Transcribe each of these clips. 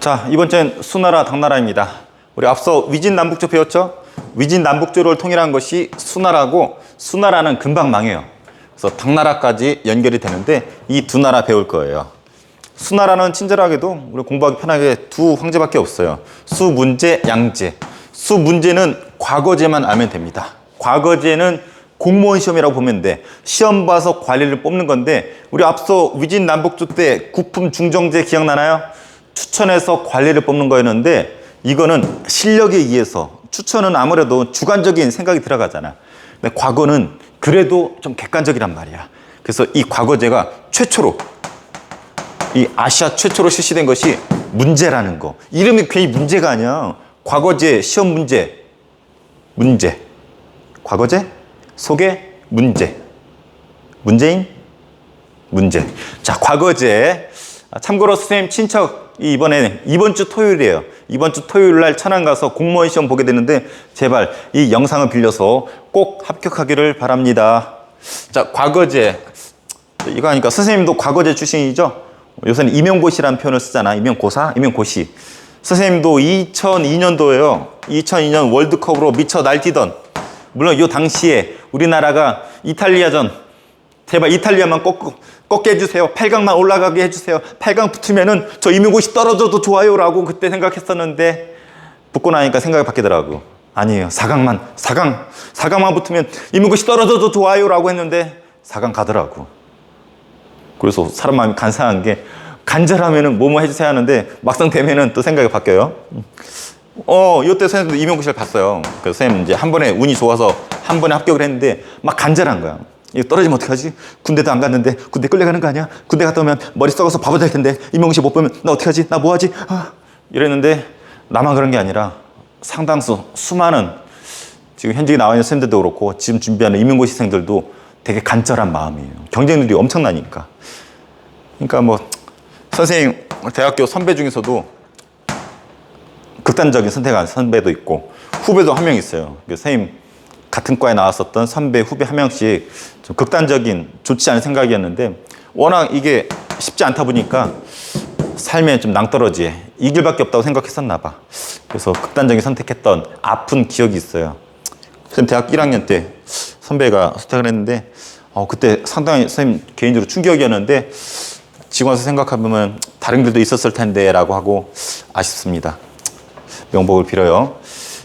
자, 이번 주엔 수나라 당나라입니다. 우리 앞서 위진남북조 배웠죠? 위진남북조를 통일한 것이 수나라고, 수나라는 금방 망해요. 그래서 당나라까지 연결이 되는데 이 두 나라 배울 거예요. 수나라는 친절하게도 우리 공부하기 편하게 두 황제밖에 없어요. 수문제, 양제. 수문제는 과거제만 알면 됩니다. 과거제는 공무원 시험이라고 보면 돼. 시험 봐서 관리를 뽑는 건데, 우리 앞서 위진남북조 때 국품 중정제 기억나나요? 추천해서 관리를 뽑는 거였는데, 이거는 실력에 의해서, 추천은 아무래도 주관적인 생각이 들어가잖아. 근데 과거는 그래도 좀 객관적이란 말이야. 그래서 이 과거제가 최초로, 이 아시아 최초로 실시된 것이 문제라는 거. 이름이 괜히 문제가 아니야. 과거제, 시험 문제, 문제. 과거제, 소개, 문제. 문재인, 문제. 자, 과거제. 참고로 선생님 친척이 이번 주 토요일이에요. 이번 주 토요일 날 천안 가서 공무원 시험 보게 되는데, 제발 이 영상을 빌려서 꼭 합격하기를 바랍니다. 자, 과거제. 이거 하니까 선생님도 과거제 출신이죠? 요새는 임용고시라는 표현을 쓰잖아. 임용고사, 임용고시. 선생님도 2002년도에요. 2002년 월드컵으로 미쳐 날뛰던, 물론 이 당시에 우리나라가 이탈리아전, 제발 이탈리아만 꺾게 해주세요. 8강만 올라가게 해주세요. 8강 붙으면은 저 임용고시 떨어져도 좋아요 라고 그때 생각했었는데, 붙고 나니까 생각이 바뀌더라고. 아니에요. 4강만 붙으면 임용고시 떨어져도 좋아요 라고 했는데 4강 가더라고. 그래서 사람 마음이 간사한 게, 간절하면은 뭐뭐 해주세요 하는데 막상 되면은 또 생각이 바뀌어요. 이때 선생님도 임용고시를 봤어요. 그래서 선생님 이제 한 번에 운이 좋아서 한 번에 합격을 했는데 막 간절한 거야. 이거 떨어지면 어떡하지? 군대도 안 갔는데 군대 끌려가는 거 아니야? 군대 갔다 오면 머리 썩어서 바보 될 텐데 임용고시 못 보면 나 어떡하지? 나 뭐하지? 이랬는데 나만 그런 게 아니라 상당수 수많은 지금 현직에 나와 있는 선생님들도 그렇고 지금 준비하는 임용고시생들도 되게 간절한 마음이에요. 경쟁률이 엄청나니까. 그러니까 뭐 선생님 대학교 선배 중에서도 극단적인 선택한 선배도 있고 후배도 한 명 있어요. 선생님 같은 과에 나왔었던 선배, 후배 한 명씩 좀 극단적인 좋지 않은 생각이었는데, 워낙 이게 쉽지 않다 보니까 삶에 좀 낭떠러지에 이 길밖에 없다고 생각했었나 봐. 그래서 극단적인 선택했던 아픈 기억이 있어요. 선생님 대학 1학년 때 선배가 선택을 했는데 그때 상당히 선생님 개인적으로 충격이었는데, 지금 와서 생각해보면 다른 길도 있었을 텐데 라고 하고 아쉽습니다. 명복을 빌어요.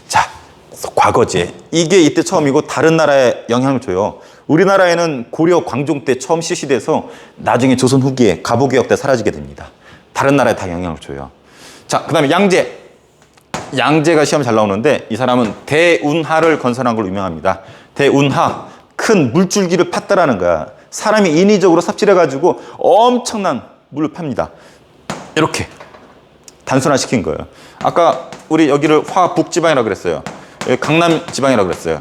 자, 과거제. 이게 이때 처음이고 다른 나라에 영향을 줘요. 우리나라에는 고려 광종 때 처음 실시돼서 나중에 조선 후기에 가보개혁 때 사라지게 됩니다. 다른 나라에 다 영향을 줘요. 자, 그 다음에 양제. 양제가 시험에 잘 나오는데, 이 사람은 대운하를 건설한 걸로 유명합니다. 대운하. 큰 물줄기를 팠다라는 거야. 사람이 인위적으로 삽질해가지고 엄청난 물을 팝니다. 이렇게 단순화시킨 거예요. 아까 우리 여기를 화북지방이라고 그랬어요. 여기 강남지방이라고 그랬어요.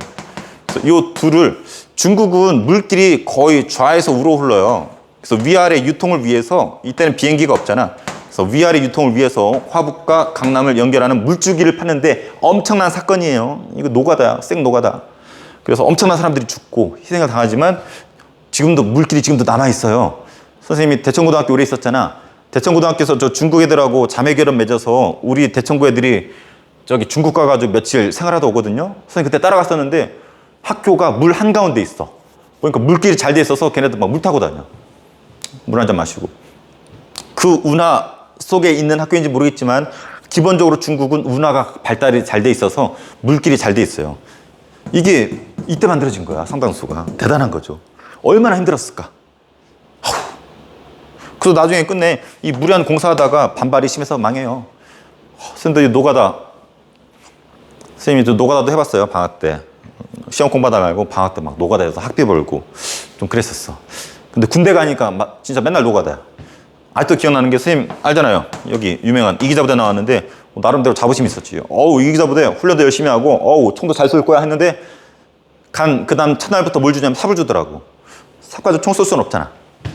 그래서 이 둘을, 중국은 물길이 거의 좌에서 우로 흘러요. 그래서 위아래 유통을 위해서, 이때는 비행기가 없잖아. 그래서 위아래 유통을 위해서 화북과 강남을 연결하는 물줄기를 파는데 엄청난 사건이에요. 이거 노가다야, 생 노가다. 그래서 엄청난 사람들이 죽고 희생을 당하지만 지금도 물길이 지금도 남아있어요. 선생님이 대천고등학교 오래 있었잖아. 대천고등학교에서 저 중국 애들하고 자매결혼 맺어서 우리 대천고 애들이 저기 중국 가가지고 며칠 생활하다 오거든요. 선생님 그때 따라갔었는데 학교가 물 한가운데 있어. 그러니까 물길이 잘 돼 있어서 걔네들 막 물 타고 다녀. 물 한 잔 마시고. 그 운하 속에 있는 학교인지 모르겠지만 기본적으로 중국은 운하가 발달이 잘 돼 있어서 물길이 잘 돼 있어요. 이게 이때 만들어진 거야. 상당수가. 대단한 거죠. 얼마나 힘들었을까. 그래서 나중에 끝내 이 무리한 공사하다가 반발이 심해서 망해요. 선생님도 노가다, 선생님이 또 노가다도 해봤어요. 방학 때 시험 공부하다 말고 방학 때 막 노가다해서 학비 벌고 좀 그랬었어. 근데 군대 가니까 막 진짜 맨날 노가다야. 아직도 기억나는 게, 선생님 알잖아요. 여기 유명한 이기자부대 나왔는데 나름대로 자부심이 있었지. 이기자부대 훈련도 열심히 하고 총도 잘 쏠 거야 했는데 그 다음 첫날부터 뭘 주냐면 삽을 주더라고. 삽 가지고 총 쏠 수는 없잖아.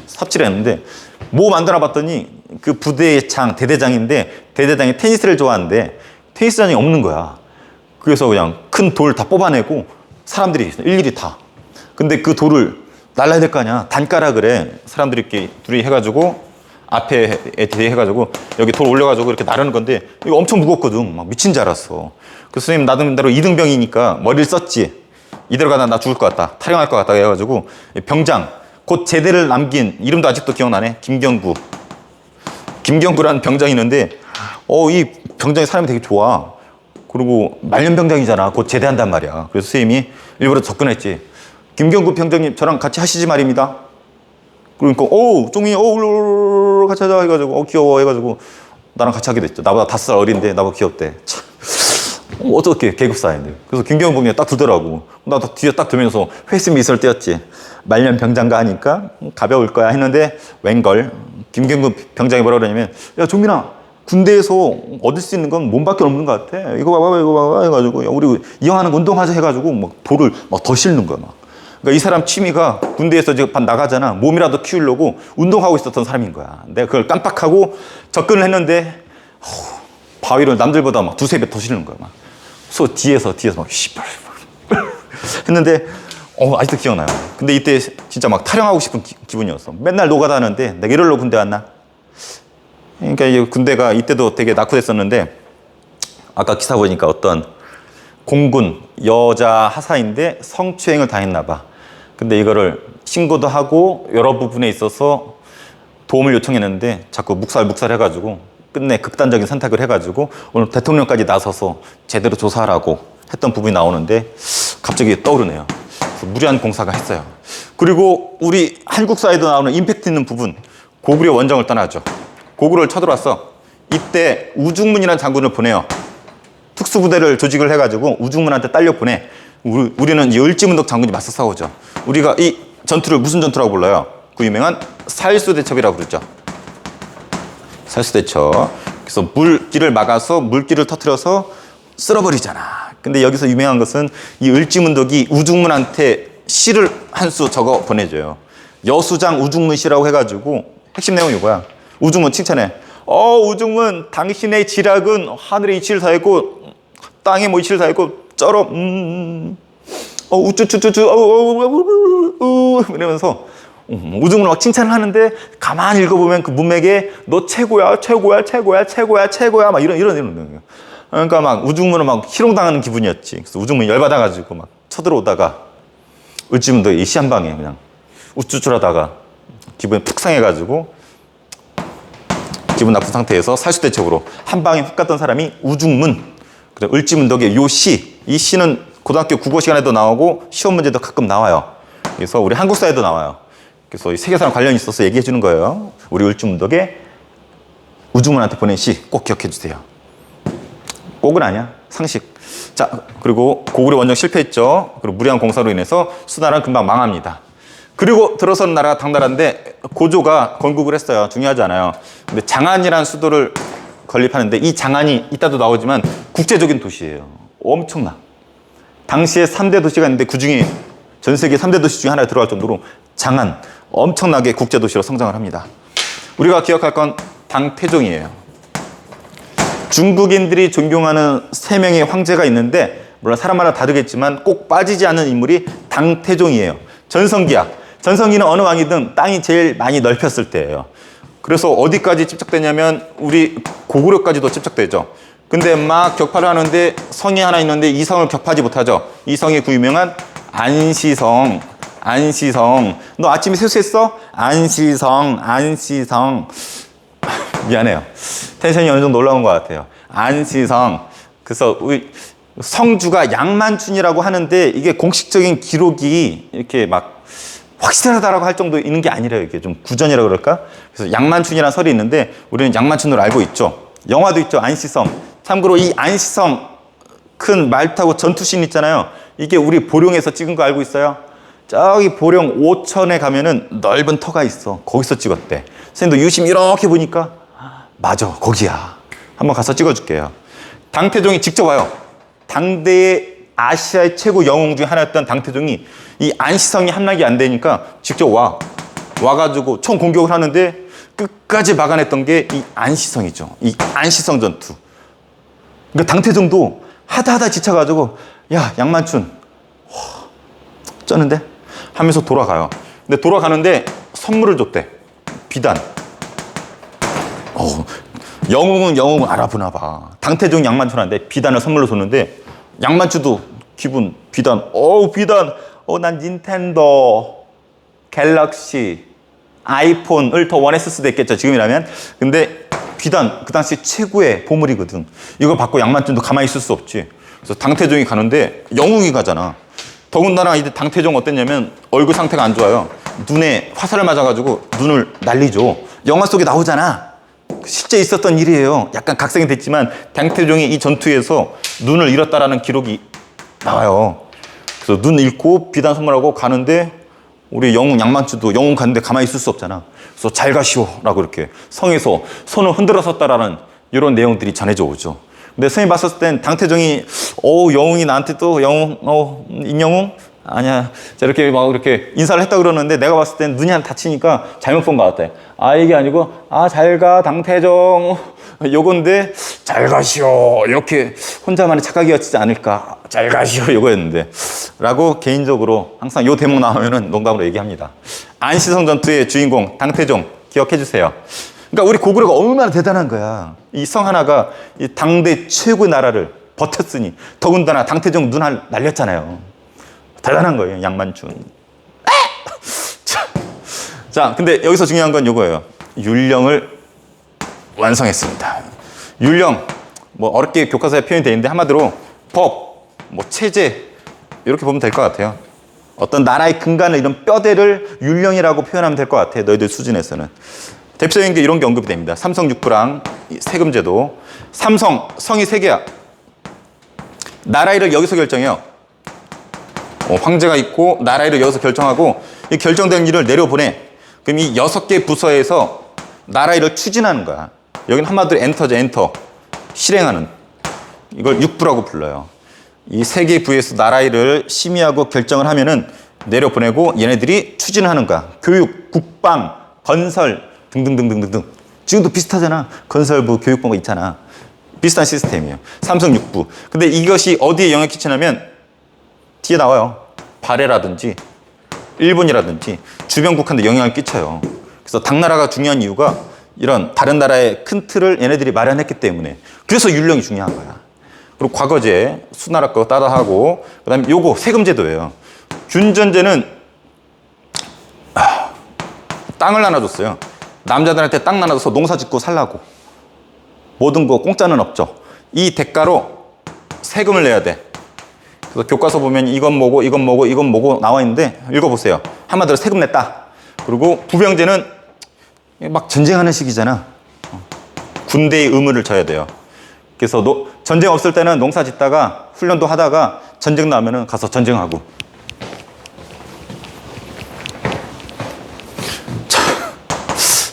삽질을 했는데 뭐 만들어 봤더니 그 부대의 대대장인데, 대대장이 테니스를 좋아하는데 테니스장이 없는 거야. 그래서 그냥 큰 돌 다 뽑아내고 사람들이 일일이 다. 근데 그 돌을 날라야 될 거 아니야. 단가라 그래. 사람들이 이렇게 둘이 해가지고 앞에 대해가지고 여기 돌 올려가지고 이렇게 나르는 건데 이거 엄청 무겁거든. 막 미친 줄 알았어. 그래서 선생님 나름대로 이등병이니까 머리를 썼지. 이대로 가다 나 죽을 것 같다. 탈영할 것 같다 해가지고 병장 곧 제대를 남긴 이름도 아직도 기억나네. 김경구. 김경구라는 병장이 있는데 이 병장이 사람이 되게 좋아. 그리고 말년병장이잖아. 곧 제대한단 말이야. 그래서 선생님이 일부러 접근했지. 김경구 병장님 저랑 같이 하시지 말입니다. 그러니까 종민이 같이 하자 해가지고 귀여워 해가지고 나랑 같이 하게 됐죠. 나보다 5살 어린데 나보다 귀엽대. 참. 어떻게 계급사인데. 그래서 김경구 병장이 딱 두더라고. 나 뒤에 딱 들면서 회수 미소를 띄었지. 말년병장가 하니까 가벼울 거야 했는데 웬걸 김경구 병장이 뭐라 그러냐면 야 종민아 군대에서 얻을 수 있는 건 몸밖에 없는 것 같아. 이거 봐봐 해가지고 우리 이 형 하는 거 운동하자 해가지고 막 돌을 막 더 싣는 거야 막. 그러니까 이 사람 취미가 군대에서 이제 나가잖아. 몸이라도 키우려고 운동하고 있었던 사람인 거야. 내가 그걸 깜빡하고 접근을 했는데 바위를 남들보다 막 2-3배 더 싣는 거야 막. 그래서 뒤에서 막 씨발 했는데 아직도 기억나요. 근데 이때 진짜 막 탈영하고 싶은 기분이었어. 맨날 노가다 하는데 내가 이럴로 군대 왔나? 그러니까 이제 군대가 이때도 되게 낙후됐었는데 아까 기사 보니까 어떤 공군 여자 하사인데 성추행을 당했나 봐. 근데 이거를 신고도 하고 여러 부분에 있어서 도움을 요청했는데 자꾸 묵살 해가지고 끝내 극단적인 선택을 해가지고 오늘 대통령까지 나서서 제대로 조사하라고 했던 부분이 나오는데 갑자기 떠오르네요. 그래서 무리한 공사가 했어요. 그리고 우리 한국사에도 나오는 임팩트 있는 부분, 고구려 원정을 떠나죠. 고구려를 쳐들어왔어. 이때 우중문이라는 장군을 보내요. 특수부대를 조직을 해가지고 우중문한테 딸려 보내. 우리는 이 을지문덕 장군이 맞서 싸우죠. 우리가 이 전투를 무슨 전투라고 불러요? 그 유명한 살수대첩이라고 그러죠. 살수대첩. 그래서 물길을 막아서 물길을 터뜨려서 쓸어버리잖아. 근데 여기서 유명한 것은 이 을지문덕이 우중문한테 시를 한 수 적어 보내줘요. 여수장 우중문시라고 해가지고 핵심 내용이 이거야. 우중문 칭찬해. 우중문 당신의 지략은 하늘의 이치를 다했고 땅의 뭐 이치를 다했고 쩔어 우쭈쭈쭈쭈 이러면서 우중문을 막 칭찬을 하는데 가만히 읽어보면 그 문맥에 너 최고야 막 이런 그러니까 막 우중문을 막 희롱당하는 기분이었지. 그래서 우중문이 열받아가지고 막 쳐들어오다가 을지문도 이 시 한 방에 그냥 우쭈쭈하다가 기분이 푹 상해가지고 기분 나쁜 상태에서 살수대첩으로 한 방에 훅 갔던 사람이 우중문. 그래 을지문덕의 요 시, 이 시는 고등학교 국어 시간에도 나오고 시험 문제도 가끔 나와요. 그래서 우리 한국사에도 나와요. 그래서 이 세계사랑 관련이 있어서 얘기해 주는 거예요. 우리 을지문덕의 우중문한테 보낸 시 꼭 기억해 주세요. 꼭은 아니야. 상식. 자, 그리고 고구려 원정 실패했죠. 그리고 무리한 공사로 인해서 수나라는 금방 망합니다. 그리고 들어선 나라가 당나라인데 고조가 건국을 했어요. 중요하지 않아요. 근데 장안이라는 수도를 건립하는데 이 장안이 이따도 나오지만 국제적인 도시예요. 엄청나. 당시에 3대 도시가 있는데 그중에 전 세계 3대 도시 중에 하나에 들어갈 정도로 장안 엄청나게 국제도시로 성장을 합니다. 우리가 기억할 건 당태종이에요. 중국인들이 존경하는 3명의 황제가 있는데 물론 사람마다 다르겠지만 꼭 빠지지 않는 인물이 당태종이에요. 전성기야. 전성기는 어느 왕이든 땅이 제일 많이 넓혔을 때예요. 그래서 어디까지 집착되냐면 우리 고구려까지도 집착되죠. 근데 막 격파를 하는데 성이 하나 있는데 이 성을 격파하지 못하죠. 이 성이 그 유명한 안시성. 너 아침에 세수했어? 안시성. 미안해요. 텐션이 어느 정도 올라온 것 같아요. 안시성. 그래서 우리 성주가 양만춘이라고 하는데 이게 공식적인 기록이 이렇게 막 확실하다라고 할 정도 있는 게 아니래요. 이게 좀 구전이라고 그럴까? 그래서 양만춘이라는 설이 있는데 우리는 양만춘으로 알고 있죠. 영화도 있죠. 안시성. 참고로 이 안시성 큰 말 타고 전투씬 있잖아요. 이게 우리 보령에서 찍은 거 알고 있어요? 저기 보령 오천에 가면은 넓은 터가 있어. 거기서 찍었대. 선생님도 유심 이렇게 보니까 맞아, 거기야. 한번 가서 찍어줄게요. 당태종이 직접 와요. 당대의 아시아의 최고 영웅 중 하나였던 당태종이 이 안시성이 함락이 안 되니까 직접 와가지고 총 공격을 하는데 끝까지 막아냈던 게 이 안시성이죠. 이 안시성 전투. 그러니까 당태종도 하다 지쳐가지고 야 양만춘 쩌는데 하면서 돌아가요. 근데 돌아가는데 선물을 줬대. 비단. 영웅은 알아보나 봐. 당태종 양만추한테 비단을 선물로 줬는데 양만추도 기분 비단. 비단. 난 닌텐도, 갤럭시, 아이폰을 더 원했을 수도 있겠죠. 지금이라면. 근데 비단 그 당시 최고의 보물이거든. 이걸 받고 양만추도 가만히 있을 수 없지. 그래서 당태종이 가는데 영웅이 가잖아. 더군다나 이제 당태종 어땠냐면 얼굴 상태가 안 좋아요. 눈에 화살을 맞아가지고 눈을 날리죠. 영화 속에 나오잖아. 실제 있었던 일이에요. 약간 각색이 됐지만 당태종이 이 전투에서 눈을 잃었다라는 기록이 나와요. 그래서 눈 잃고 비단 선물하고 가는데 우리 영웅 양만추도 영웅 갔는데 가만히 있을 수 없잖아. 그래서 잘 가시오라고 이렇게 성에서 손을 흔들어 섰다라는 이런 내용들이 전해져 오죠. 근데 선생님 봤을 땐 당태종이 영웅이 나한테 또 영웅 임영웅 아니야 이렇게 막 이렇게 인사를 했다 그러는데 내가 봤을 땐 눈이 하나 다치니까 잘못 본 것 같아. 이게 아니고 잘 가 당태종 요건데 잘 가시오 이렇게 혼자만의 착각이었지 않을까. 잘 가시오 요거였는데 라고 개인적으로 항상 요 대목 나오면은 농담으로 얘기합니다. 안시성 전투의 주인공 당태종 기억해 주세요. 그러니까 우리 고구려가 얼마나 대단한 거야. 이 성 하나가 이 당대 최고의 나라를 버텼으니 더군다나 당태종 눈 날렸잖아요. 대단한 거예요, 양만춘. 자, 근데 여기서 중요한 건 이거예요. 율령을 완성했습니다. 율령, 어렵게 교과서에 표현이 되어 있는데 한마디로 법, 체제 이렇게 보면 될 것 같아요. 어떤 나라의 근간을 이런 뼈대를 율령이라고 표현하면 될 것 같아요. 너희들 수준에서는. 대표적인 게 이런 게 언급이 됩니다. 삼성육부랑 세금제도. 성이 세 개야. 나라 일을 여기서 결정해요. 황제가 있고 나라 일을 여기서 결정하고 이 결정된 일을 내려보내. 그럼 이 6개 부서에서 나라 일을 추진하는 거야. 여기는 한마디로 엔터죠, 엔터. 실행하는. 이걸 육부라고 불러요. 이 3개 부에서 나라 일을 심의하고 결정을 하면은 내려보내고 얘네들이 추진하는 거야. 교육, 국방, 건설 등등등등등. 지금도 비슷하잖아. 건설부, 교육부가 있잖아. 비슷한 시스템이에요. 삼성육부. 근데 이것이 어디에 영향을 끼치냐면 뒤에 나와요. 발해라든지 일본이라든지 주변 국한테 영향을 끼쳐요. 그래서 당나라가 중요한 이유가 이런 다른 나라의 큰 틀을 얘네들이 마련했기 때문에. 그래서 율령이 중요한 거야. 그리고 과거제 수나라 거 따라하고 그다음에 요거 세금제도예요. 균전제는 땅을 나눠줬어요. 남자들한테 땅 나눠줘서 농사 짓고 살라고. 모든 거 공짜는 없죠. 이 대가로 세금을 내야 돼. 그래서 교과서 보면 이건 뭐고 이건 뭐고 이건 뭐고 나와 있는데 읽어보세요. 한마디로 세금 냈다. 그리고 부병제는 막 전쟁하는 시기잖아. 군대의 의무를 져야 돼요. 그래서 전쟁 없을 때는 농사 짓다가 훈련도 하다가 전쟁 나면은 가서 전쟁하고.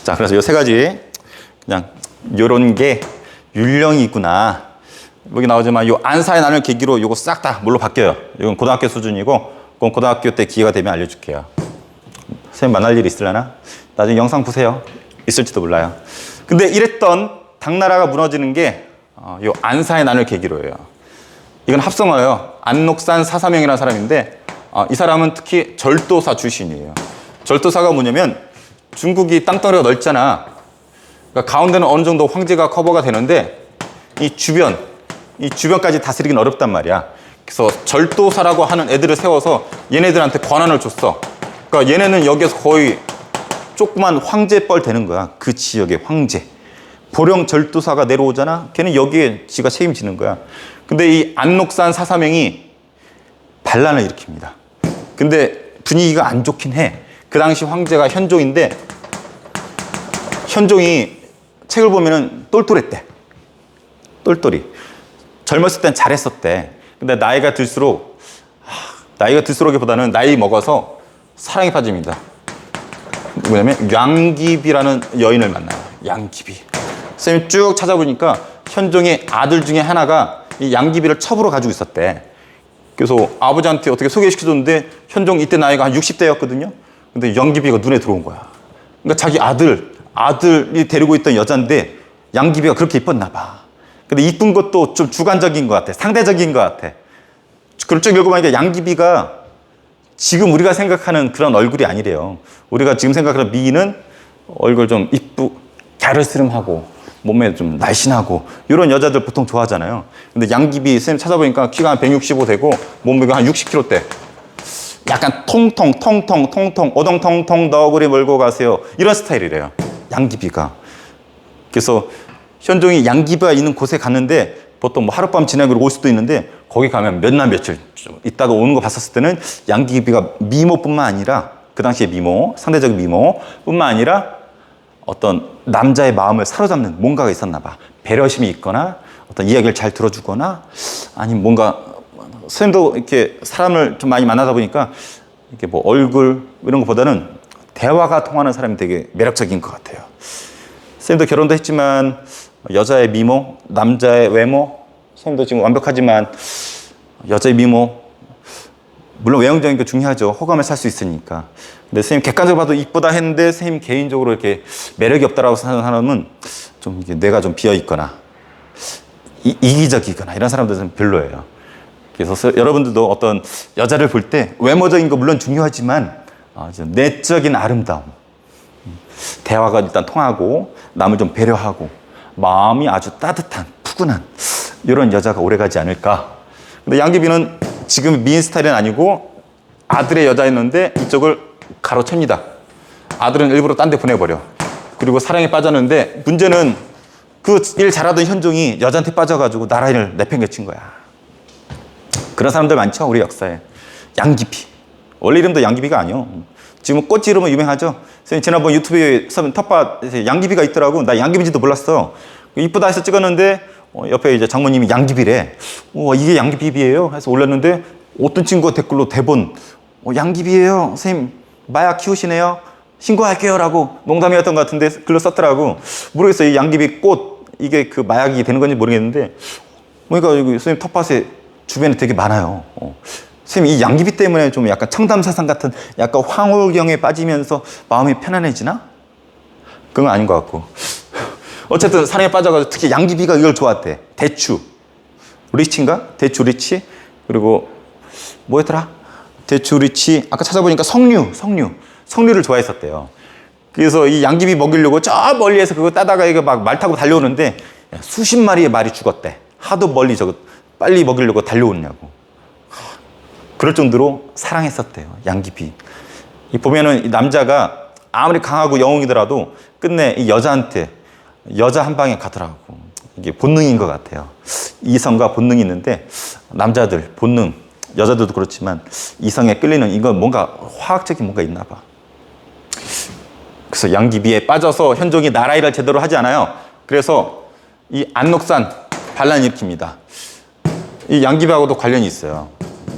자, 그래서 요 3가지 그냥 요런 게 율령이 있구나. 여기 나오지만 요 안사의 난을 계기로 요거 싹 다 뭘로 바뀌어요. 이건 고등학교 수준이고 그건 고등학교 때 기회가 되면 알려줄게요. 선생님 만날 일이 있으려나? 나중에 영상 보세요. 있을지도 몰라요. 근데 이랬던 당나라가 무너지는 게 요 안사의 난을 계기로예요. 이건 합성어예요. 안녹산 사사명이라는 사람인데 이 사람은 특히 절도사 출신이에요. 절도사가 뭐냐면 중국이 땅덩어리가 넓잖아. 그러니까 가운데는 어느 정도 황제가 커버가 되는데 이 주변까지 다스리긴 어렵단 말이야. 그래서 절도사라고 하는 애들을 세워서 얘네들한테 권한을 줬어. 그러니까 얘네는 여기에서 거의 조그만 황제뻘 되는 거야. 그 지역의 황제. 보령 절도사가 내려오잖아. 걔는 여기에 지가 책임지는 거야. 근데 이 안녹산 사사명이 반란을 일으킵니다. 근데 분위기가 안 좋긴 해. 그 당시 황제가 현종인데 현종이 책을 보면은 똘똘했대. 똘똘이. 젊었을 땐 잘했었대. 근데 나이가 들수록보다는 나이 먹어서 사랑에 빠집니다. 뭐냐면 양귀비라는 여인을 만나요. 양귀비. 선생님 쭉 찾아보니까 현종의 아들 중에 하나가 이 양귀비를 첩으로 가지고 있었대. 그래서 아버지한테 어떻게 소개시켜줬는데 현종 이때 나이가 한 60대였거든요. 근데 양귀비가 눈에 들어온 거야. 그러니까 자기 아들이 데리고 있던 여잔데 양귀비가 그렇게 이뻤나 봐. 근데 이쁜 것도 좀 주관적인 것 같아. 상대적인 것 같아. 그걸 쭉 읽어보니까 양귀비가 지금 우리가 생각하는 그런 얼굴이 아니래요. 우리가 지금 생각하는 미인은 얼굴 좀 이쁘, 갸르스름하고 몸매 좀 날씬하고 이런 여자들 보통 좋아하잖아요. 근데 양귀비 선생님 찾아보니까 키가 한 165 되고 몸무게가 한 60kg. 약간 통통 어덩통통 너구리 몰고 가세요. 이런 스타일이래요. 양귀비가. 그래서 현종이 양귀비가 있는 곳에 갔는데 보통 뭐 하룻밤 지나고 올 수도 있는데 거기 가면 몇 날 며칠 있다가 오는 거 봤었을 때는 양귀비가 미모뿐만 아니라 그 당시에 미모, 상대적인 미모뿐만 아니라 어떤 남자의 마음을 사로잡는 뭔가가 있었나 봐. 배려심이 있거나 어떤 이야기를 잘 들어주거나 아니면 뭔가 선생님도 이렇게 사람을 좀 많이 만나다 보니까 이렇게 뭐 얼굴 이런 것보다는 대화가 통하는 사람이 되게 매력적인 것 같아요. 선생님도 결혼도 했지만 여자의 미모, 남자의 외모 선생님도 지금 완벽하지만 여자의 미모 물론 외형적인 게 중요하죠. 호감을 살 수 있으니까. 근데 선생님 객관적으로 봐도 이쁘다 했는데 선생님 개인적으로 이렇게 매력이 없다라고 하는 사람은 좀 이게 뇌가 좀 비어 있거나 이기적이거나 이런 사람들은 별로예요. 그래서 여러분들도 어떤 여자를 볼 때 외모적인 거 물론 중요하지만 내적인 아름다움, 대화가 일단 통하고 남을 좀 배려하고 마음이 아주 따뜻한 푸근한 이런 여자가 오래가지 않을까. 근데 양귀비는 지금 미인 스타일은 아니고 아들의 여자였는데 이쪽을 가로챕니다. 아들은 일부러 딴 데 보내버려. 그리고 사랑에 빠졌는데 문제는 그 일 잘하던 현종이 여자한테 빠져가지고 나라를 내팽개친 거야. 그런 사람들 많죠, 우리 역사에. 양귀비. 원래 이름도 양귀비가 아니요. 지금 꽃 이름은 유명하죠. 선생님 지난번 유튜브에 텃밭에 양귀비가 있더라고. 나 양귀비인지도 몰랐어. 이쁘다 해서 찍었는데 옆에 이제 장모님이 양귀비래. 이게 양귀비예요? 해서 올렸는데 어떤 친구가 댓글로 대본 양귀비예요. 선생님 마약 키우시네요. 신고할게요 라고 농담이었던 것 같은데 글로 썼더라고. 모르겠어요. 이 양귀비 꽃 이게 그 마약이 되는 건지 모르겠는데 그러니까 여기 선생님 텃밭에 주변에 되게 많아요. 선생님 이 양귀비 때문에 좀 약간 청담사상 같은 약간 황홀경에 빠지면서 마음이 편안해지나? 그건 아닌 것 같고. 어쨌든 사랑에 빠져가지고 특히 양귀비가 이걸 좋아했대. 대추. 리치인가? 대추 리치. 그리고 뭐였더라? 대추 리치. 아까 찾아보니까 석류를 좋아했었대요. 그래서 이 양귀비 먹이려고 저 멀리에서 그거 따다가 이거 막 말 타고 달려오는데 수십 마리의 말이 죽었대. 하도 멀리 저거 빨리 먹이려고 달려오느냐고. 그럴 정도로 사랑했었대요. 양귀비. 이 보면은 이 남자가 아무리 강하고 영웅이더라도 끝내 이 여자한테 여자 한 방에 가더라고. 이게 본능인 것 같아요. 이성과 본능이 있는데 남자들 본능, 여자들도 그렇지만 이성에 끌리는 이건 뭔가 화학적인 뭔가 있나 봐. 그래서 양귀비에 빠져서 현종이 나라일을 제대로 하지 않아요. 그래서 이 안록산 반란을 일으킵니다. 이 양귀비하고도 관련이 있어요.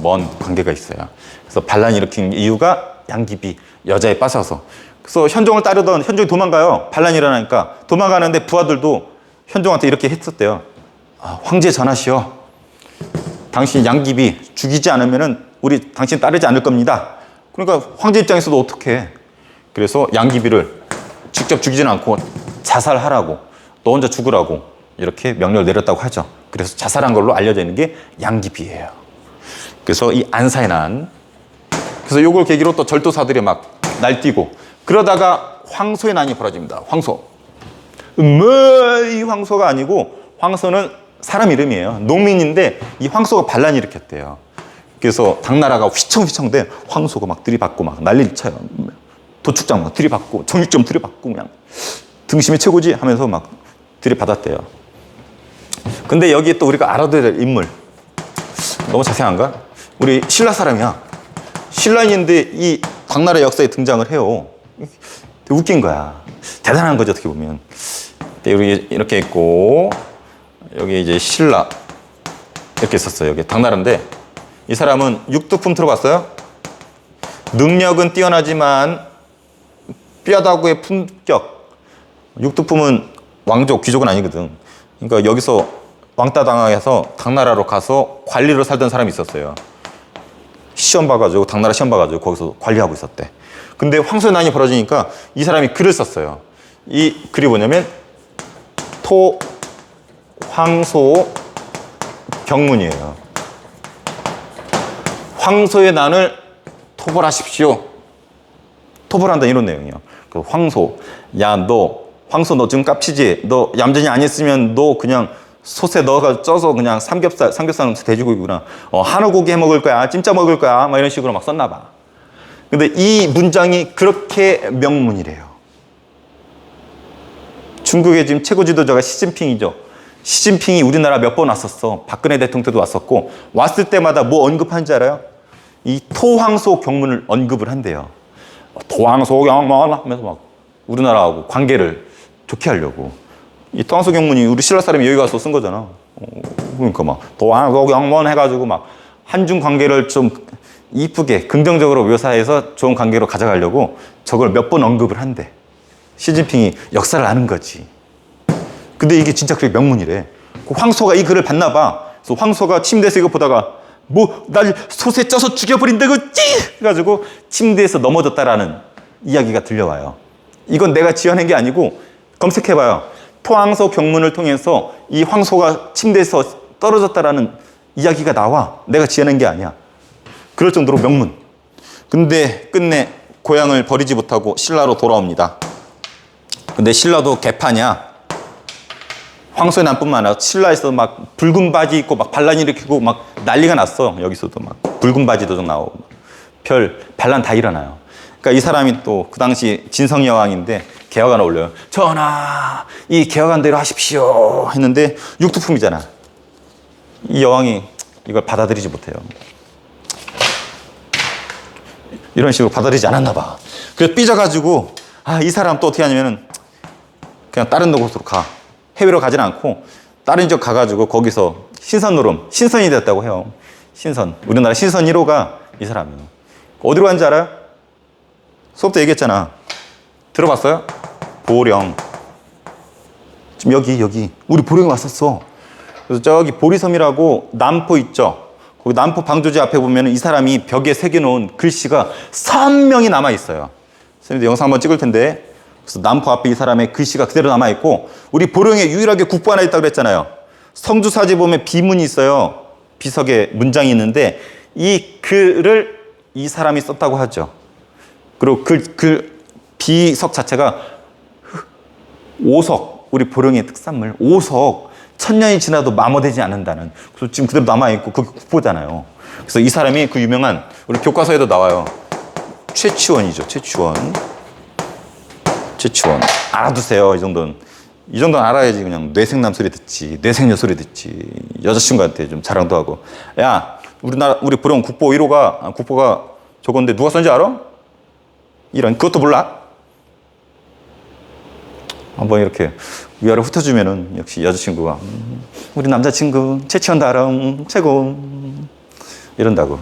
먼 관계가 있어요. 그래서 반란을 일으킨 이유가 양귀비 여자에 빠져서. 그래서 현종을 따르던 현종이 도망가요. 반란이 일어나니까 도망가는데 부하들도 현종한테 이렇게 했었대요. 황제 전하시오. 당신 양귀비 죽이지 않으면은 우리 당신 따르지 않을 겁니다. 그러니까 황제 입장에서도 어떡해. 그래서 양귀비를 직접 죽이지는 않고 자살하라고, 너 혼자 죽으라고 이렇게 명령을 내렸다고 하죠. 그래서 자살한 걸로 알려져 있는 게 양귀비예요. 그래서 이 안사의 난, 그래서 요걸 계기로 또 절도사들이 막 날뛰고 그러다가 황소의 난이 벌어집니다. 황소. 이 황소가 아니고 황소는 사람 이름이에요. 농민인데 이 황소가 반란을 일으켰대요. 그래서 당나라가 휘청휘청대 황소가 막 들이받고 막 난리를 쳐요. 도축장 막 들이받고 정육점 들이받고 그냥 등심이 최고지 하면서 막 들이받았대요. 근데 여기에 또 우리가 알아둬야 될 인물 너무 자세한가? 우리 신라 사람이야. 신라인인데 이 당나라 역사에 등장을 해요. 되게 웃긴 거야. 대단한 거죠 어떻게 보면. 여기 이렇게 있고 여기 이제 신라 이렇게 있었어요. 여기 당나라인데 이 사람은 육두품 들어봤어요? 능력은 뛰어나지만 뼈다구의 품격. 육두품은 왕족 귀족은 아니거든. 그러니까 여기서 왕따 당해서 당나라로 가서 관리로 살던 사람이 있었어요. 시험 봐가지고 당나라 시험 봐가지고 거기서 관리하고 있었대. 근데 황소의 난이 벌어지니까 이 사람이 글을 썼어요. 이 글이 뭐냐면 황소 경문이에요. 황소의 난을 토벌하십시오. 토벌한다 이런 내용이에요. 그 황소, 야 너 황소 너 지금 깝치지? 너 얌전히 안 했으면 너 그냥 솥에 넣어가 쪄서 그냥 삼겹살 돼지고기구나. 한우 고기 해 먹을 거야. 찜짜 먹을 거야. 막 이런 식으로 막 썼나 봐. 근데 이 문장이 그렇게 명문이래요. 중국의 지금 최고 지도자가 시진핑이죠. 시진핑이 우리나라 몇 번 왔었어. 박근혜 대통령 때도 왔었고, 왔을 때마다 뭐 언급한지 알아요? 이 토황소 경문을 언급을 한대요. 토황소 경문 하면서 막 우리나라하고 관계를 좋게 하려고. 이 토황소 경문이 우리 신라 사람이 여기 가서 쓴 거잖아. 그러니까 막 토황소 경문 해가지고 막 한중 관계를 좀 이쁘게 긍정적으로 묘사해서 좋은 관계로 가져가려고 저걸 몇 번 언급을 한대. 시진핑이 역사를 아는 거지. 근데 이게 진짜 그게 명문이래. 황소가 이 글을 봤나 봐. 그래서 황소가 침대에서 이거 보다가 뭐 날 솥에 쪄서 죽여버린다고 찌! 해가지고 침대에서 넘어졌다라는 이야기가 들려와요. 이건 내가 지어낸 게 아니고 검색해봐요. 토황소 경문을 통해서 이 황소가 침대에서 떨어졌다라는 이야기가 나와. 내가 지어낸 게 아니야. 그럴 정도로 명문. 근데 끝내 고향을 버리지 못하고 신라로 돌아옵니다. 근데 신라도 개파냐? 황소의 난뿐만 아니라 신라에서 막 붉은 바지 입고 막 반란 일으키고 막 난리가 났어. 여기서도 막 붉은 바지도 좀 나오고 별 반란 다 일어나요. 그러니까 이 사람이 또 그 당시 진성이 여왕인데 개화관을 올려요. 전하, 이 개화관대로 하십시오 했는데 육두품이잖아. 이 여왕이 이걸 받아들이지 못해요. 이런 식으로 받아들이지 않았나 봐. 그래서 삐져가지고 이 사람 또 어떻게 하냐면은 그냥 다른 곳으로 가. 해외로 가진 않고 다른 지역 가가지고 거기서 신선 노름, 신선이 됐다고 해요. 신선. 우리나라 신선 1호가 이 사람이에요. 어디로 간지 알아요? 수업 때 얘기했잖아. 들어봤어요? 보령. 지금 여기 우리 보령에 왔었어. 그래서 저기 보리섬이라고 남포 있죠. 거기 남포 방조제 앞에 보면 이 사람이 벽에 새겨놓은 글씨가 선명히 남아있어요. 선생님들 영상 한번 찍을 텐데, 그래서 남포 앞에 이 사람의 글씨가 그대로 남아있고, 우리 보령에 유일하게 국보 하나 있다고 그랬잖아요. 성주사지 보면 비문이 있어요. 비석에 문장이 있는데 이 글을 이 사람이 썼다고 하죠. 그리고 그 비석 자체가 오석, 우리 보령의 특산물 오석, 1000년이 지나도 마모되지 않는다는. 그래서 지금 그대로 남아있고 그게 국보잖아요. 그래서 이 사람이 그 유명한, 우리 교과서에도 나와요. 최치원이죠. 최치원. 알아두세요. 이 정도는 알아야지. 그냥 뇌생남 소리 듣지, 뇌생녀 소리 듣지. 여자친구한테 좀 자랑도 하고. 야, 우리 보령 국보 1호가 국보가 저건데 누가 썼는지 알아? 이런, 그것도 몰라? 한번 이렇게 위아래 훑어주면은 역시 여자친구가 우리 남자친구 최치원 알아, 최고, 이런다고.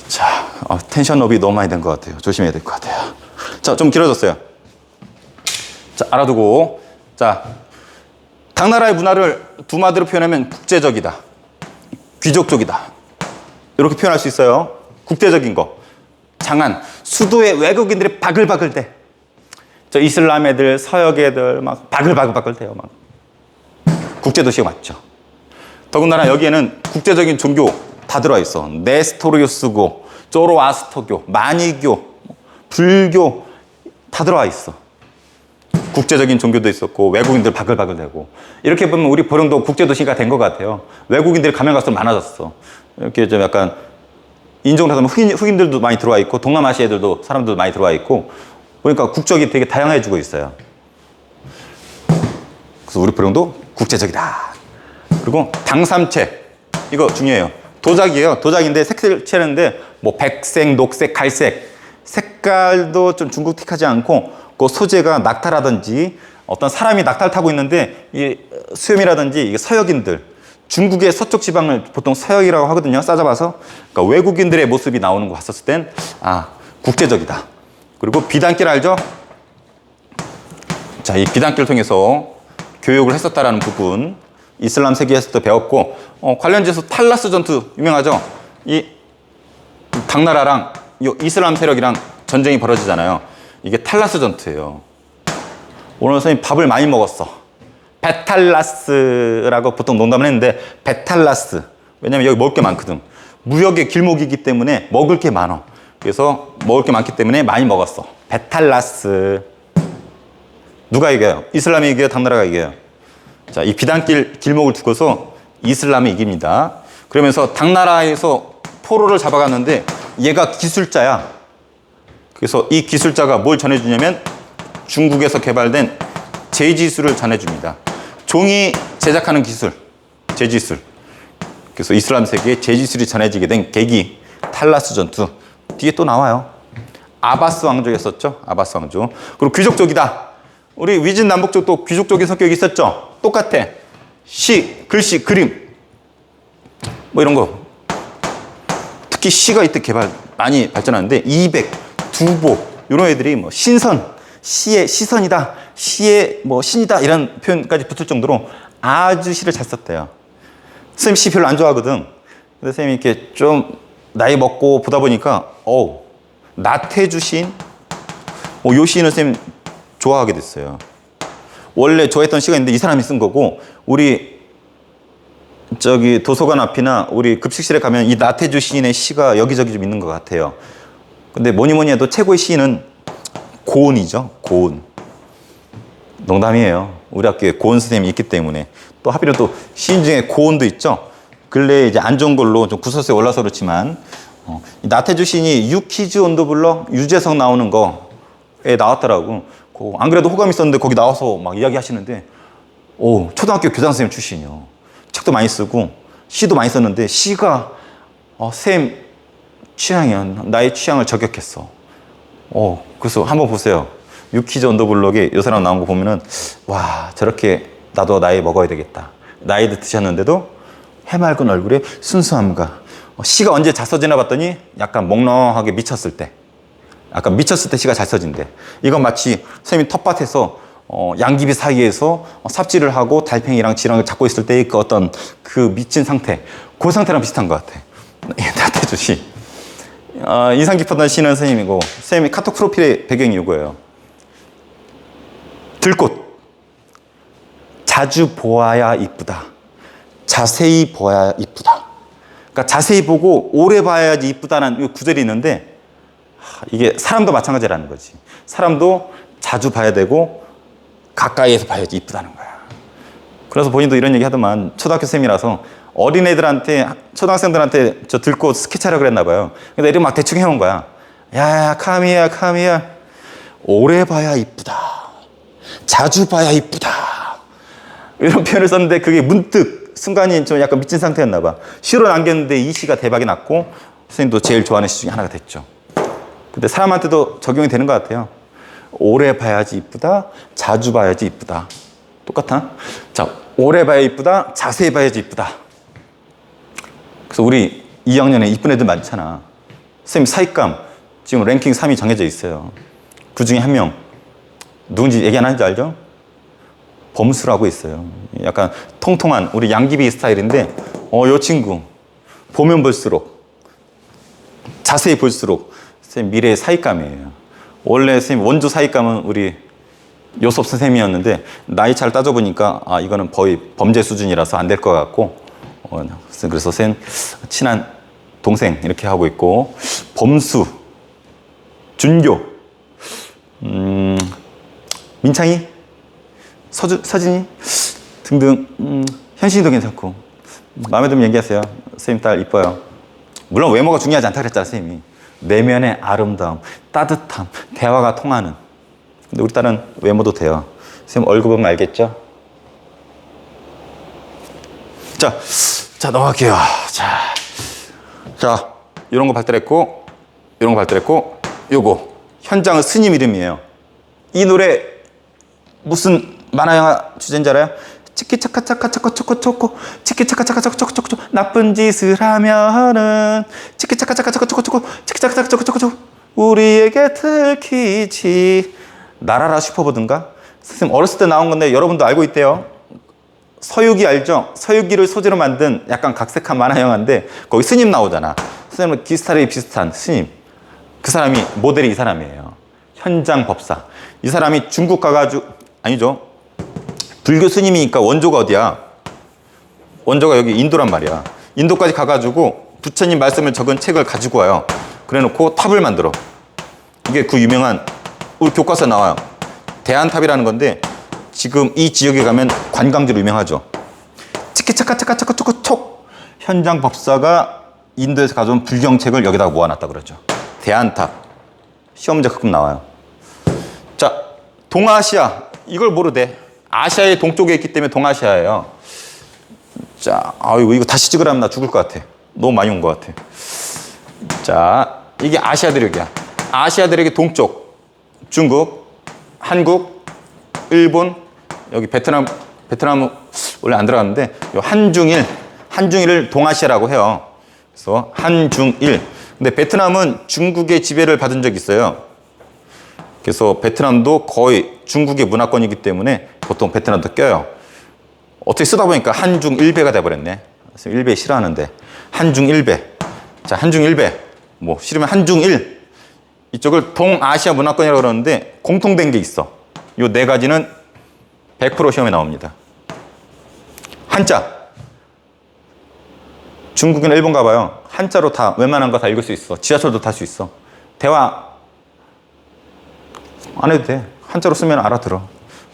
자, 텐션업이 너무 많이 된 것 같아요. 조심해야 될 것 같아요. 자, 좀 길어졌어요. 자, 알아두고. 자, 당나라의 문화를 두 마디로 표현하면 국제적이다, 귀족적이다, 이렇게 표현할 수 있어요. 국제적인 거. 장안, 수도에 외국인들이 바글바글대. 저 이슬람 애들, 서역 애들 막 바글바글 대요. 막 국제도시가 맞죠. 더군다나 여기에는 국제적인 종교 다 들어와 있어. 네스토리우스고, 조로아스터교, 마니교, 불교 다 들어와 있어. 국제적인 종교도 있었고 외국인들 바글바글 대고. 이렇게 보면 우리 보령도 국제도시가 된 것 같아요. 외국인들이 가면 갈수록 많아졌어. 이렇게 좀 약간 인종으로 하면 흑인들도 많이 들어와 있고 동남아시아 애들도 사람들도 많이 들어와 있고, 그러니까 국적이 되게 다양해지고 있어요. 그래서 우리 보령도 국제적이다. 그리고 당삼채, 이거 중요해요. 도자기예요. 도자기인데 색칠체인데 뭐 백색, 녹색, 갈색, 색깔도 좀 중국틱하지 않고, 그 소재가 낙타라든지 어떤 사람이 낙타를 타고 있는데 이 수염이라든지 이게 서역인들, 중국의 서쪽 지방을 보통 서역이라고 하거든요. 싸잡아서. 그러니까 외국인들의 모습이 나오는 거 봤었을 땐 국제적이다. 그리고 비단길 알죠? 자, 이 비단길을 통해서 교육을 했었다라는 부분 이슬람 세계에서도 배웠고, 관련지에서 탈라스 전투 유명하죠? 이 당나라랑 이 이슬람 세력이랑 전쟁이 벌어지잖아요. 이게 탈라스 전투예요. 오늘 선생님 밥을 많이 먹었어. 베탈라스라고 보통 농담을 했는데 베탈라스. 왜냐면 여기 먹을 게 많거든. 무역의 길목이기 때문에 먹을 게 많아. 그래서 먹을 게 많기 때문에 많이 먹었어. 베탈라스. 누가 이겨요? 이슬람이 이겨요? 당나라가 이겨요? 자, 이 비단길 길목을 두고서 이슬람이 이깁니다. 그러면서 당나라에서 포로를 잡아갔는데 얘가 기술자야. 그래서 이 기술자가 뭘 전해주냐면 중국에서 개발된 제지술을 전해줍니다. 종이 제작하는 기술, 제지술. 그래서 이슬람 세계에 제지술이 전해지게 된 계기, 탈라스 전투. 뒤에 또 나와요. 아바스 왕조였었죠. 아바스 왕조. 그리고 귀족족이다. 우리 위진 남북족도 귀족적인 성격이 있었죠. 똑같아. 시, 글씨, 그림. 뭐 이런 거. 특히 시가 이때 많이 발전하는데 200, 두보 이런 애들이 뭐 신선, 시의 시선이다, 시의 뭐 신이다 이런 표현까지 붙을 정도로 아주 시를 잘 썼대요. 선생님 시 별로 안 좋아하거든. 근데 선생님이 이렇게 좀 나이 먹고 보다 보니까 나태주 시인, 요 시인을 선생님 좋아하게 됐어요. 원래 좋아했던 시가 있는데 이 사람이 쓴 거고, 우리 저기 도서관 앞이나 우리 급식실에 가면 이 나태주 시인의 시가 여기저기 좀 있는 것 같아요. 근데 뭐니 해도 최고의 시인은 고은이죠. 고은. 농담이에요. 우리 학교에 고은 선생님이 있기 때문에. 또 하필이면 또 시인 중에 고은도 있죠. 근래에 이제 안 좋은 걸로 좀 구설수에 올라서 그렇지만 나태주 시인이 유키즈 온더 블럭 유재석 나오는 거에 나왔더라고. 안 그래도 호감이 있었는데 거기 나와서 막 이야기 하시는데 초등학교 교장 선생님 출신이요. 책도 많이 쓰고 시도 많이 썼는데 시가 쌤 취향이야. 나의 취향을 저격했어. 그래서 한번 보세요. 유키즈 언더블럭에 이 사람 나온 거 보면은 와, 저렇게 나도 나이 먹어야 되겠다. 나이도 드셨는데도 해맑은 얼굴에 순수함과 시가 언제 잘 써지나 봤더니 약간 몽롱하게 미쳤을 때, 약간 미쳤을 때 시가 잘 써진대. 이건 마치 선생님이 텃밭에서 양귀비 사이에서 삽질을 하고 달팽이랑 지렁이를 잡고 있을 때의 그 어떤 그 미친 상태, 그 상태랑 비슷한 것 같아. 나태주 시. 인상 깊었던 시는 선생님이고, 선생님이 카톡 프로필의 배경이 이거예요. 들꽃. 자주 보아야 이쁘다. 자세히 보아야 이쁘다. 그러니까 자세히 보고 오래 봐야지 이쁘다는 구절이 있는데, 이게 사람도 마찬가지라는 거지. 사람도 자주 봐야 되고 가까이에서 봐야지 이쁘다는 거야. 그래서 본인도 이런 얘기 하더만, 초등학교 쌤이라서 어린애들한테, 초등학생들한테 저 들꽃 스케치하라고 그랬나 봐요. 근데 애들이 막 대충 해온 거야. 야, 카미야. 오래 봐야 이쁘다. 자주 봐야 이쁘다. 이런 표현을 썼는데 그게 문득 순간이 좀 약간 미친 상태였나 봐. 시로 남겼는데 이 시가 대박이 났고 선생님도 제일 좋아하는 시 중에 하나가 됐죠. 근데 사람한테도 적용이 되는 것 같아요. 오래 봐야지 이쁘다. 자주 봐야지 이쁘다. 똑같아? 자, 오래 봐야 이쁘다. 자세히 봐야지 이쁘다. 그래서 우리 2학년에 이쁜 애들 많잖아. 선생님 사익감 지금 랭킹 3위 정해져 있어요. 그 중에 한 명 누군지 얘기 안 하는지 알죠? 범수라고 있어요. 약간 통통한 우리 양귀비 스타일인데 요 친구 보면 볼수록, 자세히 볼수록 선생님 미래의 사익감이에요. 원래 선생님 원조 사익감은 우리 요섭 선생님이었는데 나이 차를 따져보니까 이거는 거의 범죄 수준이라서 안 될 것 같고, 그래서 선생님 친한 동생 이렇게 하고 있고, 범수, 준교, 민창이, 서진이 등등, 현신이도 괜찮고 마음에 들면 얘기하세요. 선생님 딸 이뻐요. 물론 외모가 중요하지 않다 그랬잖아 선생님이. 내면의 아름다움, 따뜻함, 대화가 통하는. 근데 우리 딸은 외모도 돼요. 선생님 얼굴 보면 알겠죠? 자 넘어갈게요. 자 이런 거 발달했고, 이런 거 발달했고, 요거 현장은 스님 이름이에요. 이 노래 무슨 만화 영화 주제인지 알아요? 치키차카차카차코초코초코, 치키차카차카차코초코초코, 나쁜 짓을 하면은 치키차카차카차코초코초코, 치키차카차카초코초코, 우리에게 들키지. 나라라 슈퍼보드인가? 선생님 어렸을 때 나온 건데 여러분도 알고 있대요. 서유기 알죠? 서유기를 소재로 만든 약간 각색한 만화 영화인데 거기 스님 나오잖아. 선생님은 기스타일이 비슷한 스님. 그 사람이 모델이 이 사람이에요. 현장 법사. 이 사람이 중국 가가지고, 아니죠, 불교 스님이니까 원조가 어디야? 원조가 여기 인도란 말이야. 인도까지 가가지고 부처님 말씀을 적은 책을 가지고 와요. 그래 놓고 탑을 만들어. 이게 그 유명한, 우리 교과서에 나와요. 대안탑이라는 건데 지금 이 지역에 가면 관광지로 유명하죠. 치키차카차카차카초코촉 현장 법사가 인도에서 가져온 불경책을 여기다가 모아놨다 그러죠. 대안탑. 시험 문제 가끔 나와요. 자, 동아시아. 이걸 모르대. 아시아의 동쪽에 있기 때문에 동아시아예요. 자, 아이고 이거 다시 찍으라면 나 죽을 것 같아. 너무 많이 온 것 같아. 자, 이게 아시아 대륙이야. 아시아 대륙의 동쪽. 중국, 한국, 일본, 여기 베트남 원래 안 들어갔는데 요 한중일을 동아시아라고 해요. 그래서 한중일. 근데 베트남은 중국의 지배를 받은 적이 있어요. 그래서 베트남도 거의 중국의 문화권이기 때문에 보통 베트남도 껴요. 어떻게 쓰다 보니까 한중일배가 돼버렸네. 그래서 일배 싫어하는데 한중일배. 자, 한중일배. 뭐 싫으면 한중일. 이쪽을 동아시아 문화권이라고 그러는데 공통된 게 있어. 요 네 가지는 100% 시험에 나옵니다. 한자. 중국이나 일본 가봐요. 한자로 다 웬만한 거 다 읽을 수 있어. 지하철도 탈 수 있어. 대화 안 해도 돼. 한자로 쓰면 알아들어.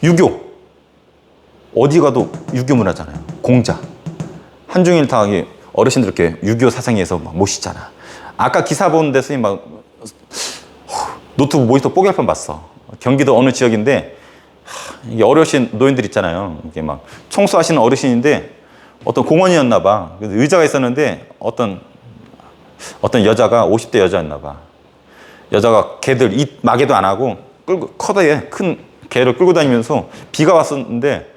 유교. 어디 가도 유교 문화잖아요. 공자. 한중일 다 어르신들 이렇게 유교 사상에서 막 모시잖아. 아까 기사 보는데 선생님 막 노트북 모니터 뽀개 할 뻔 봤어. 경기도 어느 지역인데 이게 어르신 노인들 있잖아요. 이게 막 청소하시는 어르신인데 어떤 공원이었나 봐. 의자가 있었는데 어떤 여자가 50대 여자였나 봐. 여자가 개들 입 마개도 안 하고 커다에 큰 개를 끌고 다니면서 비가 왔었는데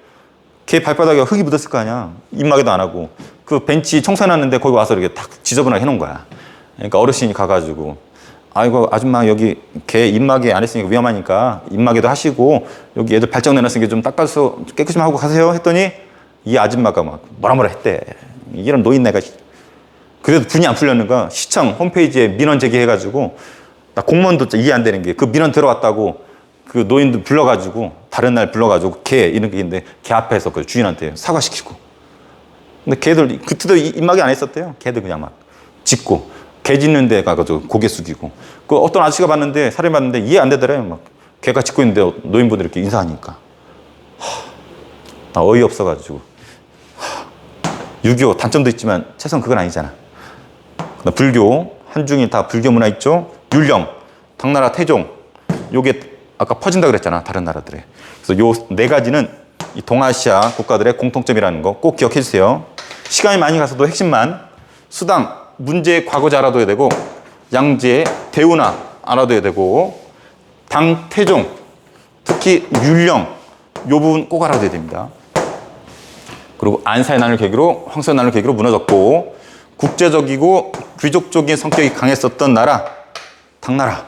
개 발바닥에 흙이 묻었을 거 아니야. 입 마개도 안 하고 그 벤치 청소해놨는데 거기 와서 이렇게 탁 지저분하게 해놓은 거야. 그러니까 어르신이 가가지고 아이고 아줌마 여기 개 입마개 안 했으니까 위험하니까 입마개도 하시고 여기 애들 발정 내놨으니까 좀 닦아서 깨끗이 좀 하고 가세요 했더니 이 아줌마가 막 뭐라 했대. 이런 노인네가. 그래도 분이 안 풀렸는가 시청 홈페이지에 민원 제기해가지고 나 공무원도 이해 안 되는 게 그 민원 들어왔다고 그 노인들 불러가지고 다른 날 불러가지고 개 이런 게 있는데 개 앞에서 그 주인한테 사과시키고. 근데 개들 그때도 입마개 안 했었대요. 개들 그냥 막 짖고 개 짖는 데 가가지고 고개 숙이고 그 어떤 아저씨가 봤는데 사람이 봤는데 이해 안 되더래요. 막 개가 짖고 있는데 노인분들이 이렇게 인사하니까 나 어이없어가지고 유교 단점도 있지만 최소한 그건 아니잖아. 불교 한중일 다 불교 문화 있죠. 율령 당나라 태종 요게 아까 퍼진다 그랬잖아 다른 나라들에. 그래서 요 네 가지는 이 동아시아 국가들의 공통점이라는 거 꼭 기억해 주세요. 시간이 많이 가서도 핵심만. 수당 문제의 과거자 알아둬야 되고 양제 대운하 알아둬야 되고 당 태종 특히 율령 요 부분 꼭 알아둬야 됩니다. 그리고 안사의 난을 계기로 황소의 난을 계기로 무너졌고 국제적이고 귀족적인 성격이 강했었던 나라 당나라.